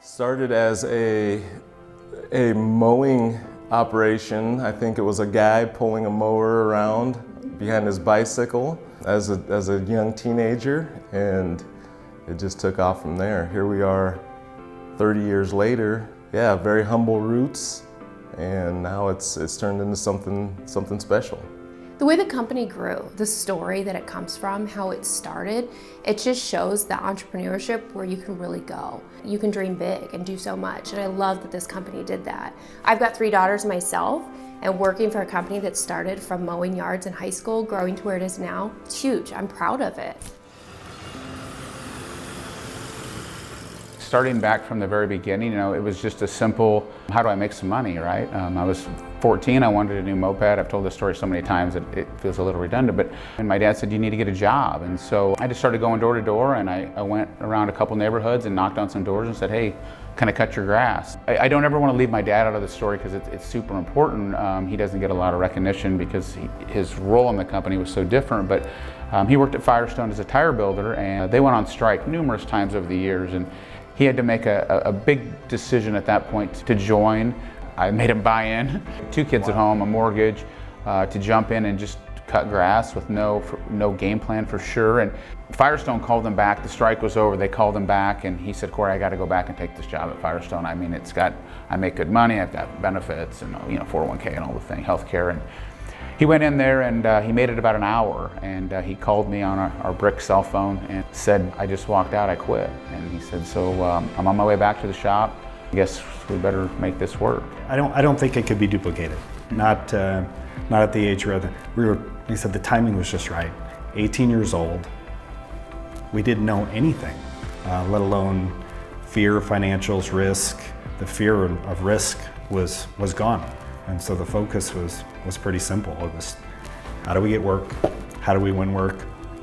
Started as a mowing operation. I think it was a guy pulling a mower around behind his bicycle as a young teenager, and it just took off from there. Here we are 30 years later. Yeah, very humble roots, and now it's turned into something special. The way the company grew, the story that it comes from, how it started, it just shows the entrepreneurship where you can really go. You can dream big and do so much, and I love that this company did that. I've got 3 daughters myself, and working for a company that started from mowing yards in high school, growing to where it is now, it's huge. I'm proud of it. Starting back from the very beginning, it was just a simple, how do I make some money, right? I was 14, I wanted a new moped. I've told this story so many times that it feels a little redundant, and my dad said, you need to get a job. And so I just started going door to door, and I went around a couple neighborhoods and knocked on some doors and said, hey, can I cut your grass? I don't ever want to leave my dad out of the story because it's super important. He doesn't get a lot of recognition because his role in the company was so different, but he worked at Firestone as a tire builder, and they went on strike numerous times over the years, and he had to make a big decision at that point to join. I made him buy in. 2 kids at home, a mortgage, to jump in and just cut grass with no game plan for sure. And Firestone called them back. The strike was over. They called him back, and he said, Corey, I got to go back and take this job at Firestone. I mean, I make good money. I've got benefits and 401k and all the thing, healthcare. And he went in there and he made it about an hour, and he called me on our brick cell phone and said, I just walked out, I quit. And he said, so I'm on my way back to the shop. I guess we better make this work. I don't think it could be duplicated. Not at the age where he said the timing was just right. 18 years old, we didn't know anything, let alone fear of financials, risk. The fear of risk was gone. And so the focus was pretty simple. It was, how do we get work? How do we win work?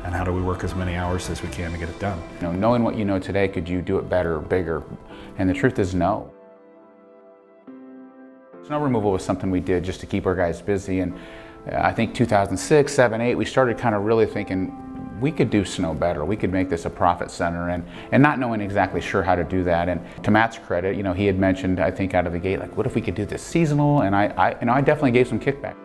And how do we work as many hours as we can to get it done? Knowing what you know today, could you do it better, bigger? And the truth is no. Snow removal was something we did just to keep our guys busy. And I think 2006, 7, 8, we started kind of really thinking, we could do snow better. We could make this a profit center, and not knowing exactly sure how to do that. And to Matt's credit, he had mentioned, I think out of the gate, like, what if we could do this seasonal? And I definitely gave some kickback.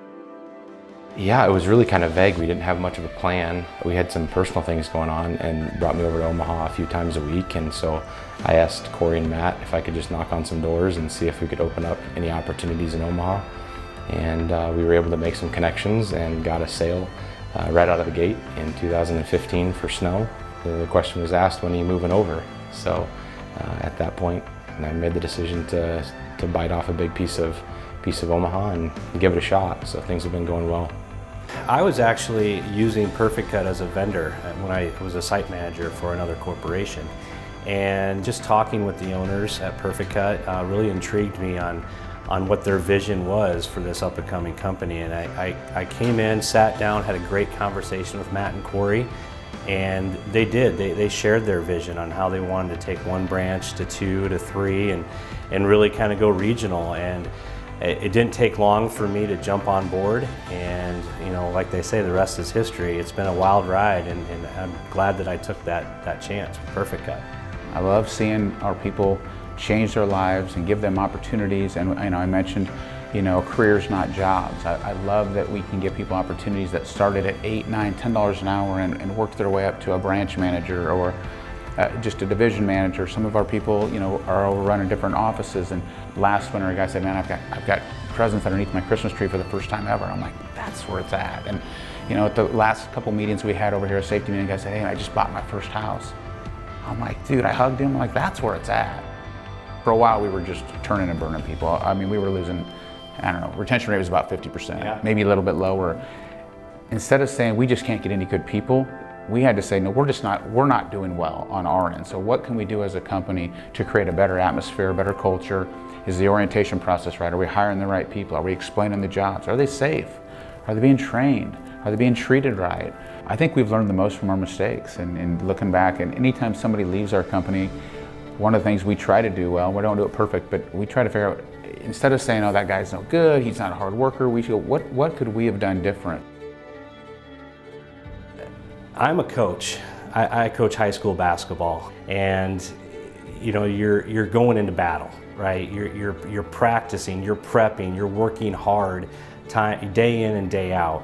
Yeah, it was really kind of vague. We didn't have much of a plan. We had some personal things going on and brought me over to Omaha a few times a week. And so I asked Corey and Matt if I could just knock on some doors and see if we could open up any opportunities in Omaha. And we were able to make some connections and got a sale right out of the gate in 2015 for snow. The question was asked, when are you moving over? So at that point, I made the decision to bite off a big piece of Omaha and give it a shot. So things have been going well. I was actually using Perficut as a vendor when I was a site manager for another corporation. And just talking with the owners at Perficut really intrigued me on what their vision was for this up-and-coming company. And I came in, sat down, had a great conversation with Matt and Corey, and they did. They shared their vision on how they wanted to take 1 branch to 2 to 3 and really kind of go regional. And it didn't take long for me to jump on board, and like they say, the rest is history. It's been a wild ride, and I'm glad that I took that chance with Perficut. I love seeing our people change their lives and give them opportunities. And I mentioned, careers, not jobs. I love that we can give people opportunities that started at $8, $9, $10 an hour and worked their way up to a branch manager or just a division manager. Some of our people, are over running different offices. And last winter, a guy said, man, I've got presents underneath my Christmas tree for the first time ever. I'm like, that's where it's at. And at the last couple meetings we had over here, a safety meeting, the guy said, hey, I just bought my first house. I'm like, dude, I hugged him. I'm like, that's where it's at. For a while, we were just turning and burning people. I mean, we were losing, I don't know, retention rate was about 50%, maybe a little bit lower. Instead of saying we just can't get any good people, we had to say, no, we're not doing well on our end. So what can we do as a company to create a better atmosphere, better culture? Is the orientation process right? Are we hiring the right people? Are we explaining the jobs? Are they safe? Are they being trained? Are they being treated right? I think we've learned the most from our mistakes, and looking back, and anytime somebody leaves our company, one of the things we try to do well, we don't do it perfect, but we try to figure out, instead of saying, oh, that guy's no good, he's not a hard worker, we go, what could we have done different? I'm a coach. I coach high school basketball, and you know, you're going into battle, right? You're practicing, you're prepping, you're working hard, day in and day out.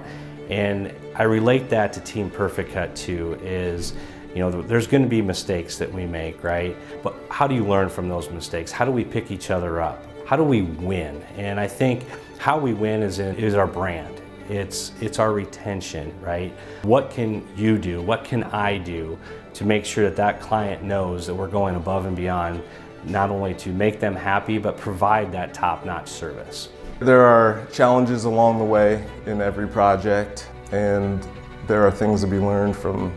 And I relate that to Team Perficut too, is, you know, there's going to be mistakes that we make, right? But how do you learn from those mistakes? How do we pick each other up? How do we win? And I think how we win is our brand. It's our retention, right? What can you do? What can I do to make sure that that client knows that we're going above and beyond, not only to make them happy, but provide that top-notch service? There are challenges along the way in every project, and there are things to be learned from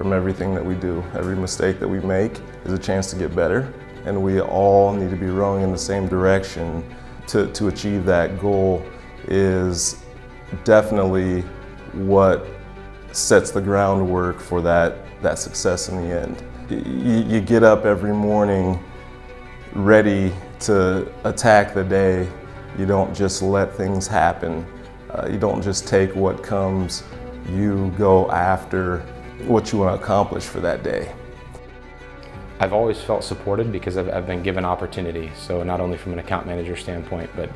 everything that we do. Every mistake that we make is a chance to get better, and we all need to be rowing in the same direction to achieve that goal. Is definitely what sets the groundwork for that success in the end. You get up every morning ready to attack the day. You don't just let things happen. You don't just take what comes. You go after what you want to accomplish for that day. I've always felt supported because I've been given opportunity. So not only from an account manager standpoint, but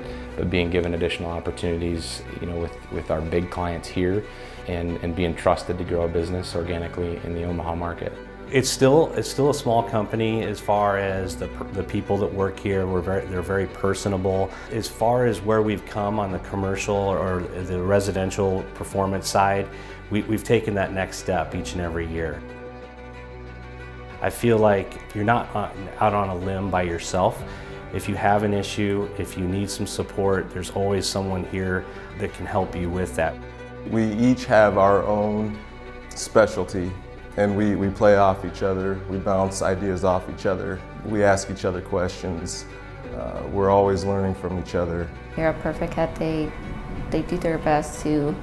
being given additional opportunities, you know, with our big clients here, and being trusted to grow a business organically in the Omaha market. It's still a small company as far as the people that work here. They're very personable. As far as where we've come on the commercial or the residential performance side, we've taken that next step each and every year. I feel like you're not out on a limb by yourself. If you have an issue, if you need some support, there's always someone here that can help you with that. We each have our own specialty, and we play off each other. We bounce ideas off each other. We ask each other questions. We're always learning from each other. Here at Perficut, they do their best to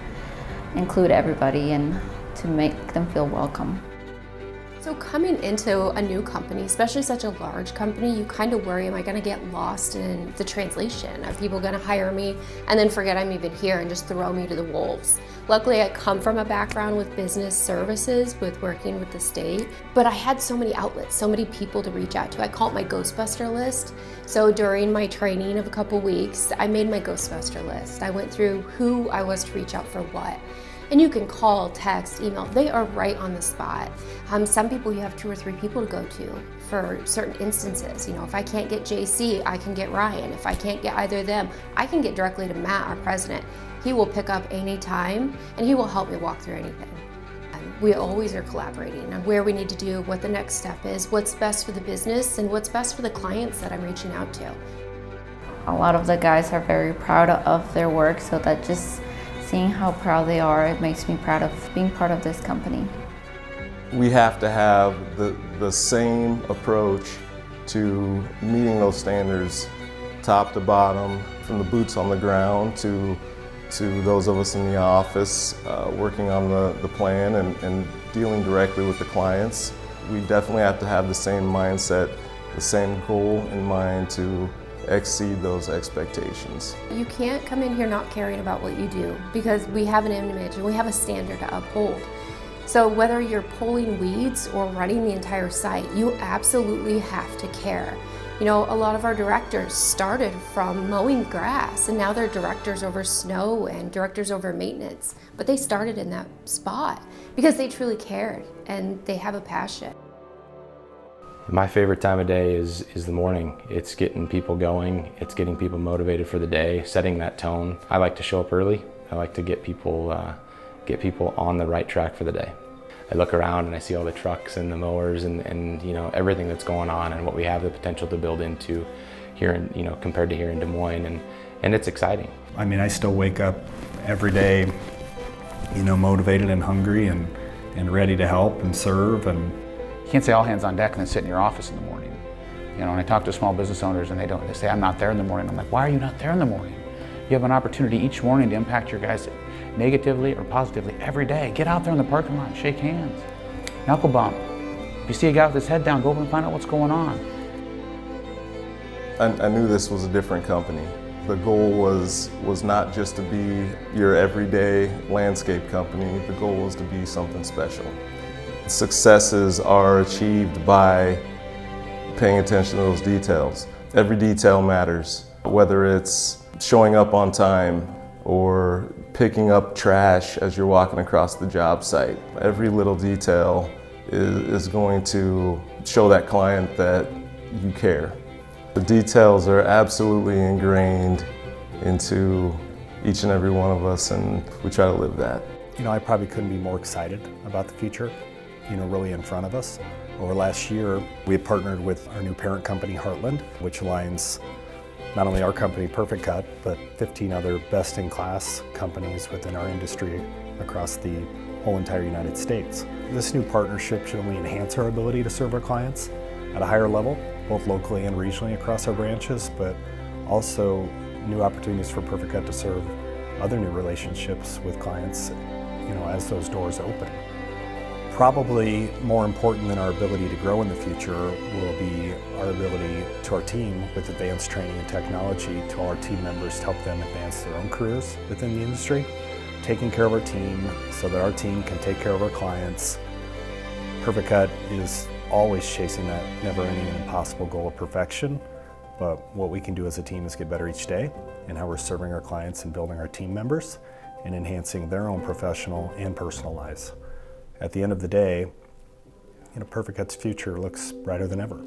include everybody and to make them feel welcome. So coming into a new company, especially such a large company, you kind of worry, am I going to get lost in the translation? Are people going to hire me and then forget I'm even here and just throw me to the wolves? Luckily, I come from a background with business services, with working with the state, but I had so many outlets, so many people to reach out to. I call it my Ghostbuster list. So during my training of a couple weeks, I made my Ghostbuster list. I went through who I was to reach out for what. And you can call, text, email, they are right on the spot. Some people you have 2 or 3 people to go to for certain instances. You know, if I can't get JC, I can get Ryan. If I can't get either of them, I can get directly to Matt, our president. He will pick up any time and he will help me walk through anything. We always are collaborating on where we need to do, what the next step is, what's best for the business, and what's best for the clients that I'm reaching out to. A lot of the guys are very proud of their work, so that just seeing how proud they are, it makes me proud of being part of this company. We have to have the same approach to meeting those standards, top to bottom, from the boots on the ground to those of us in the office working on the plan and dealing directly with the clients. We definitely have to have the same mindset, the same goal in mind to exceed those expectations. You can't come in here not caring about what you do, because we have an image and we have a standard to uphold. So whether you're pulling weeds or running the entire site, you absolutely have to care. You know, a lot of our directors started from mowing grass, and now they're directors over snow and directors over maintenance. But they started in that spot because they truly cared and they have a passion. My favorite time of day is the morning. It's getting people going, it's getting people motivated for the day, setting that tone. I like to show up early. I like to get people on the right track for the day. I look around and I see all the trucks and the mowers and you know, everything that's going on and what we have the potential to build into here in, you know, compared to here in Des Moines, and it's exciting. I mean, I still wake up every day, you know, motivated and hungry and ready to help and serve. And You can't say all hands on deck and then sit in your office in the morning. You know, and I talk to small business owners and they say, I'm not there in the morning. I'm like, why are you not there in the morning? You have an opportunity each morning to impact your guys negatively or positively every day. Get out there in the parking lot and shake hands. Knuckle bump. If you see a guy with his head down, go over and find out what's going on. I knew this was a different company. The goal was not just to be your everyday landscape company. The goal was to be something special. Successes are achieved by paying attention to those details. Every detail matters, whether it's showing up on time or picking up trash as you're walking across the job site. Every little detail is going to show that client that you care. The details are absolutely ingrained into each and every one of us, and we try to live that. You know, I probably couldn't be more excited about the future, you know, really in front of us. Over last year, we have partnered with our new parent company, Heartland, which aligns not only our company, Perficut, but 15 other best-in-class companies within our industry across the whole entire United States. This new partnership should only enhance our ability to serve our clients at a higher level, both locally and regionally across our branches, but also new opportunities for Perficut to serve other new relationships with clients, you know, as those doors open. Probably more important than our ability to grow in the future will be our ability to our team with advanced training and technology to all our team members to help them advance their own careers within the industry. Taking care of our team so that our team can take care of our clients. Perficut is always chasing that never-ending and impossible goal of perfection, but what we can do as a team is get better each day in how we're serving our clients and building our team members and enhancing their own professional and personal lives. At the end of the day, you know, Perficut's future looks brighter than ever.